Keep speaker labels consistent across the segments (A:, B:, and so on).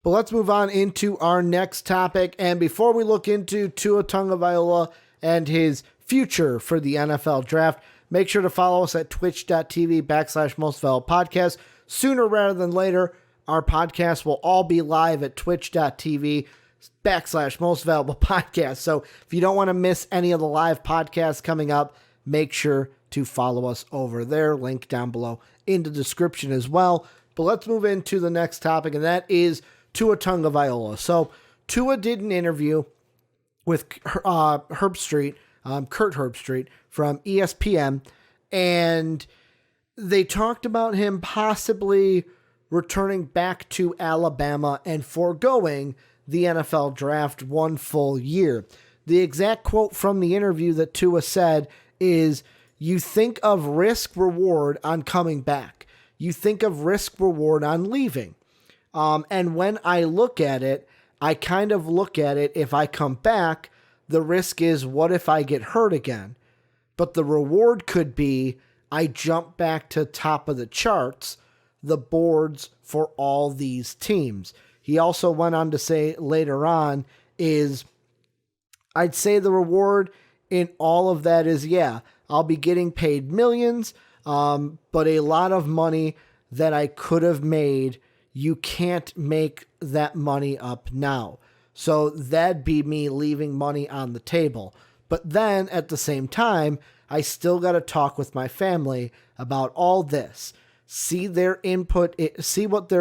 A: But let's move on into our next topic. And before we look into Tua Tagovailoa and his future for the NFL draft, make sure to follow us at twitch.tv/mostvaluable Sooner rather than later, our podcast will all be live at twitch.tv/mostvaluable So if you don't want to miss any of the live podcasts coming up, make sure to follow us over there. Link down below in the description as well. But let's move into the next topic, and that is Tua Tagovailoa. So Tua did an interview with Kurt Herbstreit from ESPN, and they talked about him possibly returning back to Alabama and foregoing the NFL draft one full year. The exact quote from the interview that Tua said is, "You think of risk reward on coming back. You think of risk reward on leaving. And when I look at it, I kind of look at it, if I come back, the risk is, what if I get hurt again? But the reward could be, I jump back to top of the charts, the boards for all these teams." He also went on to say later on is, "I'd say the reward in all of that is, yeah, I'll be getting paid millions, but a lot of money that I could have made, you can't make that money up now. So that'd be me leaving money on the table. But then at the same time, I still got to talk with my family about all this. See what their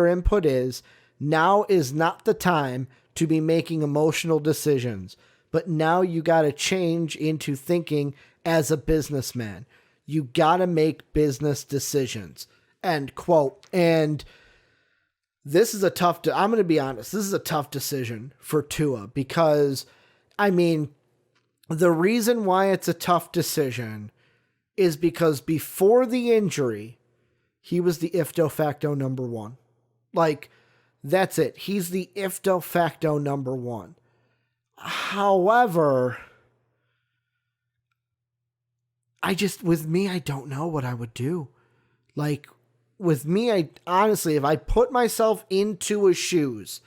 A: input is. Now is not the time to be making emotional decisions. But now you got to change into thinking as a businessman. You got to make business decisions." End quote. And this is I'm going to be honest, this is a tough decision for Tua because, the reason why it's a tough decision is because before the injury, he was the if de facto number one. That's it. He's the if de facto number one. However, with me, I don't know what I would do. With me, I honestly, if I put myself into his shoes,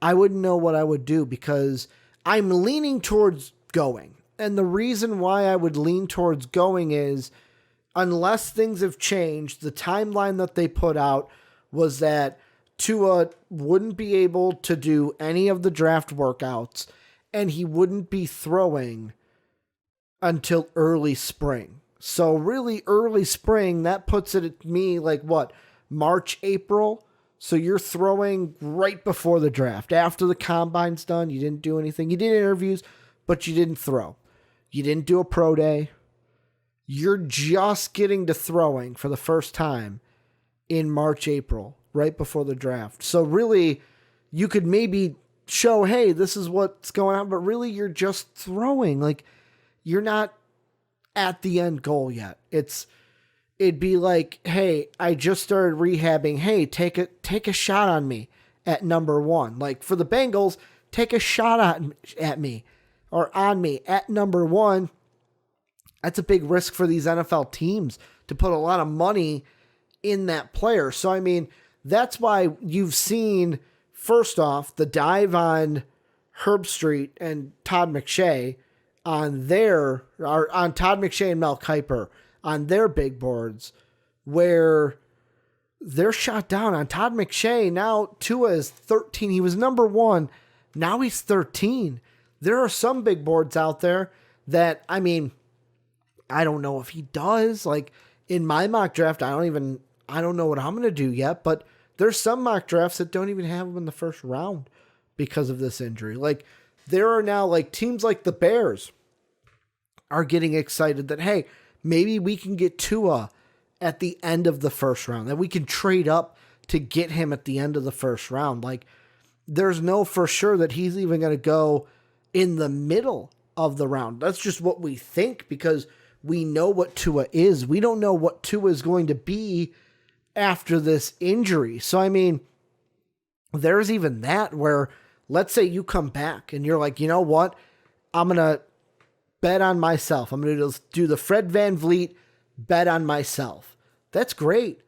A: I wouldn't know what I would do because I'm leaning towards going. And the reason why I would lean towards going is, unless things have changed, the timeline that they put out was that Tua wouldn't be able to do any of the draft workouts, and he wouldn't be throwing until early spring. So really early spring, that puts it at me March, April. So you're throwing right before the draft. After the combine's done, you didn't do anything. You did interviews, but you didn't throw. You didn't do a pro day. You're just getting to throwing for the first time in March, April, right before the draft. So really, you could maybe show, hey, this is what's going on, but really you're just throwing. You're not at the end goal yet. It'd be like, hey, I just started rehabbing. Hey, take a shot on me at number one. For the Bengals, take a shot at me or on me at number one. That's a big risk for these NFL teams to put a lot of money in that player. So, that's why you've seen, first off, the dive on Herbstreit and Todd McShay on Todd McShay and Mel Kiper on their big boards, where they're shot down on Todd McShay. Now Tua is 13. He was number one. Now he's 13. There are some big boards out there that, I don't know if he does. In my mock draft, I don't know what I'm going to do yet, but there's some mock drafts that don't even have him in the first round because of this injury. There are now teams like the Bears are getting excited that, hey, maybe we can get Tua at the end of the first round, that we can trade up to get him at the end of the first round. There's no for sure that he's even going to go in the middle of the round. That's just what we think because we know what Tua is. We don't know what Tua is going to be after this injury. So, there's even that where, let's say you come back and you're like, you know what? I'm going to bet on myself. I'm going to do the Fred VanVleet bet on myself. That's great.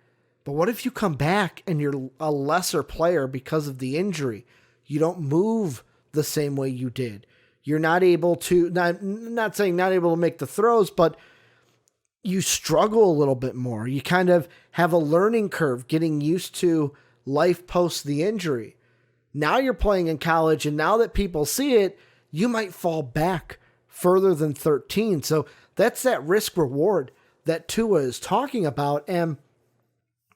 A: But what if you come back and you're a lesser player because of the injury? You don't move the same way you did. You're not able to, not saying not able to make the throws, but you struggle a little bit more. You kind of have a learning curve getting used to life post the injury. Now you're playing in college, and now that people see it, you might fall back further than 13. So that's that risk reward that Tua is talking about. And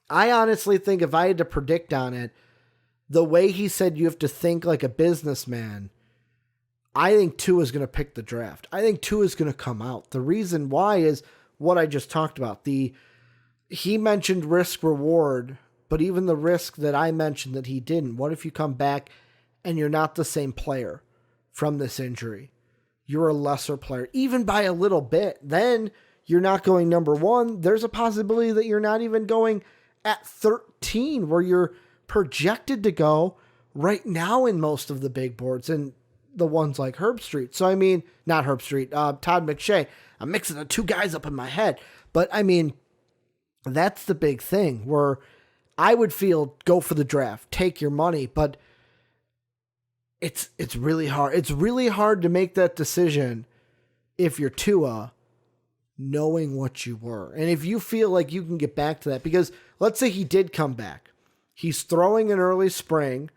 A: I honestly think if I had to predict on it, the way he said you have to think like a businessman, I think Tua is going to pick the draft. I think Tua is going to come out. The reason why is what I just talked about. He mentioned risk reward, but even the risk that I mentioned that he didn't. What if you come back and you're not the same player from this injury? You're a lesser player, even by a little bit. Then you're not going number one. There's a possibility that you're not even going at 13, where you're projected to go right now in most of the big boards and the ones like Herb Street. So, I mean, not Herb Street, Todd McShay. I'm mixing the two guys up in my head. But, I mean, that's the big thing where I would feel go for the draft, take your money, but it's really hard. It's really hard to make that decision if you're Tua, knowing what you were. And if you feel like you can get back to that, because let's say he did come back. He's throwing in early spring.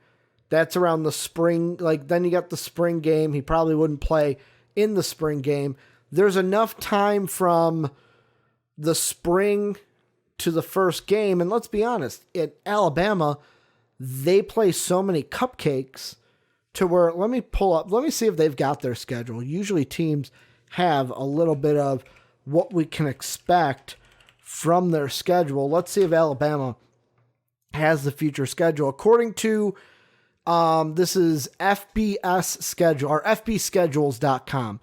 A: That's around the spring. Like, then you got the spring game. He probably wouldn't play in the spring game. There's enough time from the spring to the first game. And let's be honest, at Alabama, they play so many cupcakes to where, let me see if they've got their schedule. Usually teams have a little bit of what we can expect from their schedule. Let's see if Alabama has the future schedule. According to, this is FBS schedule or FBschedules.com.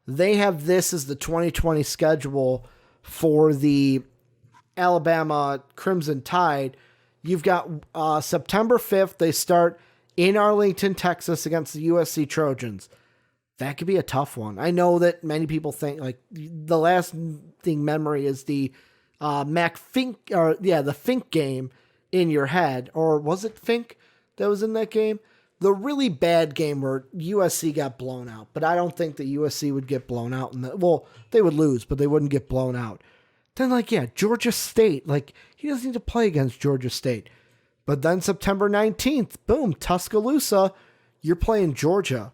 A: They have this as the 2020 schedule for the Alabama Crimson Tide. You've got September 5th. They start in Arlington, Texas against the USC Trojans. That could be a tough one. I know that many people think like the last thing memory is the the Fink game in your head. Or was it Fink that was in that game? The really bad game where USC got blown out. But I don't think that USC would get blown out. They would lose, but they wouldn't get blown out. Then, Georgia State. He doesn't need to play against Georgia State. But then September 19th, boom, Tuscaloosa, you're playing Georgia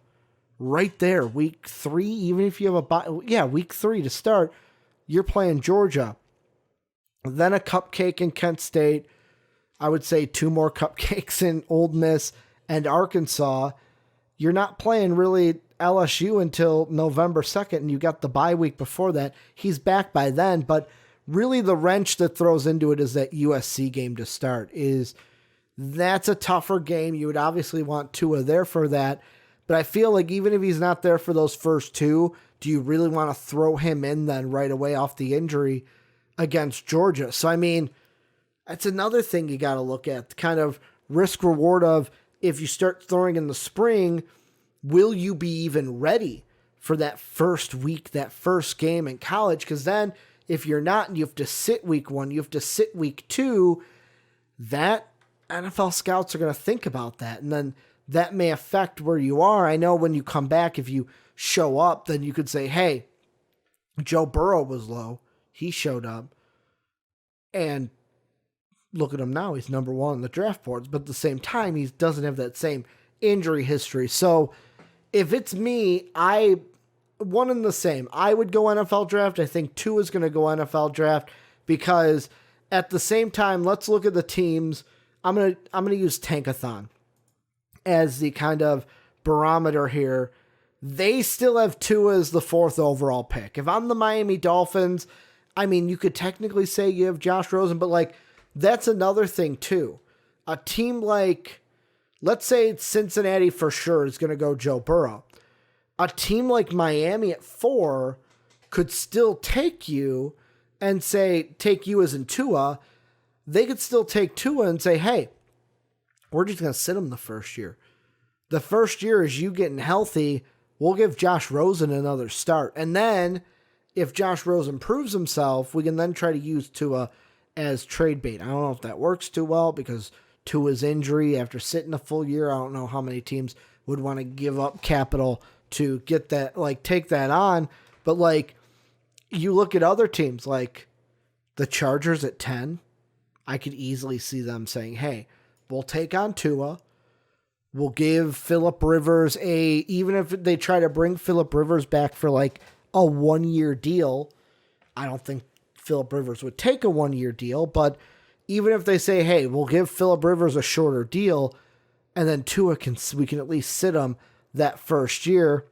A: right there. Week 3, even if you have week 3 to start, you're playing Georgia. Then a cupcake in Kent State. I would say 2 more cupcakes in Ole Miss and Arkansas. You're not playing really LSU until November 2nd, and you got the bye week before that. He's back by then, but really the wrench that throws into it is that USC game to start. That's a tougher game. You would obviously want Tua there for that, but I feel like even if he's not there for those first 2, do you really want to throw him in then right away off the injury against Georgia? So, I mean, that's another thing you got to look at, kind of risk reward of if you start throwing in the spring, will you be even ready for that first week, that first game in college? Because then if you're not and you have to sit week 1, you have to sit week 2, that NFL scouts are going to think about that. And then that may affect where you are. I know when you come back, if you show up, then you could say, hey, Joe Burrow was low. He showed up. And look at him now. He's number 1 on the draft boards. But at the same time, he doesn't have that same injury history. So if it's me, one and the same. I would go NFL draft. I think Tua is going to go NFL draft because at the same time, let's look at the teams. I'm gonna use Tankathon as the kind of barometer here. They still have Tua as the 4th overall pick. If I'm the Miami Dolphins, I mean, you could technically say you have Josh Rosen, but that's another thing too. A team like, let's say Cincinnati for sure is going to go Joe Burrow. A team like Miami at 4 could still take you and say, take you as in Tua. They could still take Tua and say, hey, we're just going to sit him the first year. The first year is you getting healthy. We'll give Josh Rosen another start. And then if Josh Rosen proves himself, we can then try to use Tua as trade bait. I don't know if that works too well because Tua's injury after sitting a full year, I don't know how many teams would want to give up capital to get that, like take that on. But like you look at other teams like the Chargers at 10, I could easily see them saying, hey, we'll take on Tua. We'll give Phillip Rivers even if they try to bring Phillip Rivers back for like a 1-year deal, I don't think Phillip Rivers would take a 1-year deal, but even if they say, hey, we'll give Phillip Rivers a shorter deal, and then we can at least sit him that first year.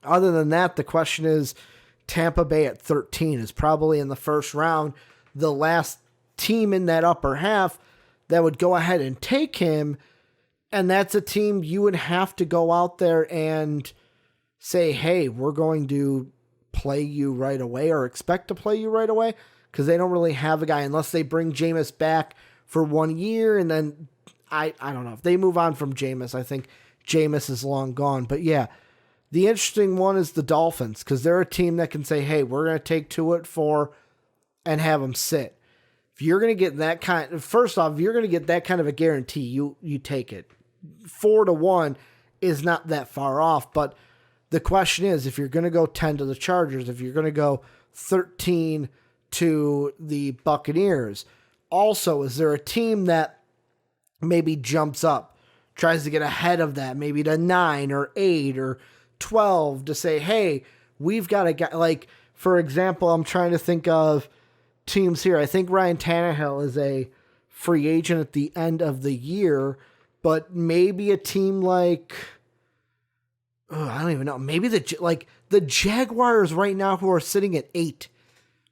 A: Other than that, the question is Tampa Bay at 13 is probably in the first round the last team in that upper half that would go ahead and take him. And that's a team you would have to go out there and say, hey, we're going to play you right away or expect to play you right away because they don't really have a guy unless they bring Jameis back for 1 year. And then I don't know. If they move on from Jameis, I think Jameis is long gone. But yeah, the interesting one is the Dolphins because they're a team that can say, hey, we're going to take Tua at 4 and have them sit. If you're going to get that first off, if you're going to get that kind of a guarantee, you take it. 4-1 is not that far off, but the question is, if you're going to go 10 to the Chargers, if you're going to go 13 to the Buccaneers, also, is there a team that maybe jumps up, tries to get ahead of that, maybe to 9 or 8 or 12 to say, hey, we've got a guy, like, for example, I'm trying to think of teams here. I think Ryan Tannehill is a free agent at the end of the year, but maybe a team like, I don't even know, maybe the Jaguars right now who are sitting at 8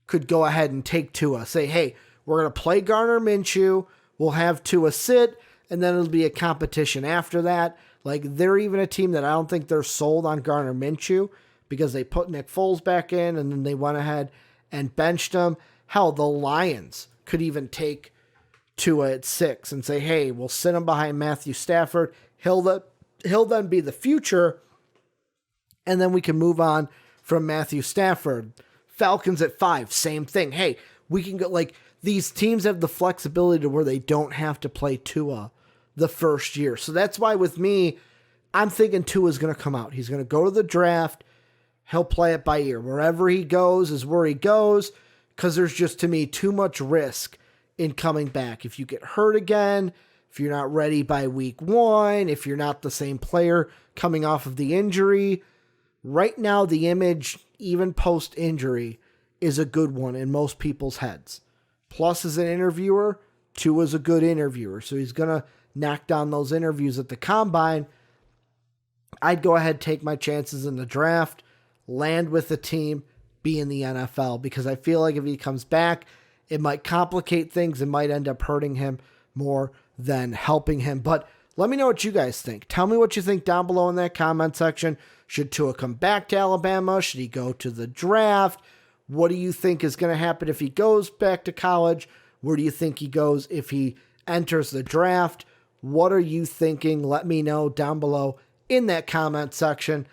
A: could go ahead and take Tua. Say, hey, we're going to play Gardner Minshew, we'll have Tua sit, and then it'll be a competition after that. Like, they're even a team that I don't think they're sold on Gardner Minshew because they put Nick Foles back in, and then they went ahead and benched him. Hell, the Lions could even take Tua at 6 and say, hey, we'll sit him behind Matthew Stafford. He'll then be the future, and then we can move on from Matthew Stafford. Falcons at 5, same thing. Hey, we can go, like, these teams have the flexibility to where they don't have to play Tua the first year. So that's why with me, I'm thinking Tua's going to come out. He's going to go to the draft. He'll play it by ear. Wherever he goes is where he goes, because there's just, to me, too much risk in coming back. If you get hurt again, if you're not ready by week 1, if you're not the same player coming off of the injury, right now the image, even post-injury, is a good one in most people's heads. Plus, as an interviewer, Tua's a good interviewer, so he's going to knock down those interviews at the combine. I'd go ahead, take my chances in the draft, land with the team, be in the NFL, because I feel like if he comes back, it might complicate things. It might end up hurting him more than helping him. But let me know what you guys think. Tell me what you think down below in that comment section. Should Tua come back to Alabama? Should he go to the draft? What do you think is going to happen if he goes back to college? Where do you think he goes if he enters the draft? What are you thinking? Let me know down below in that comment section.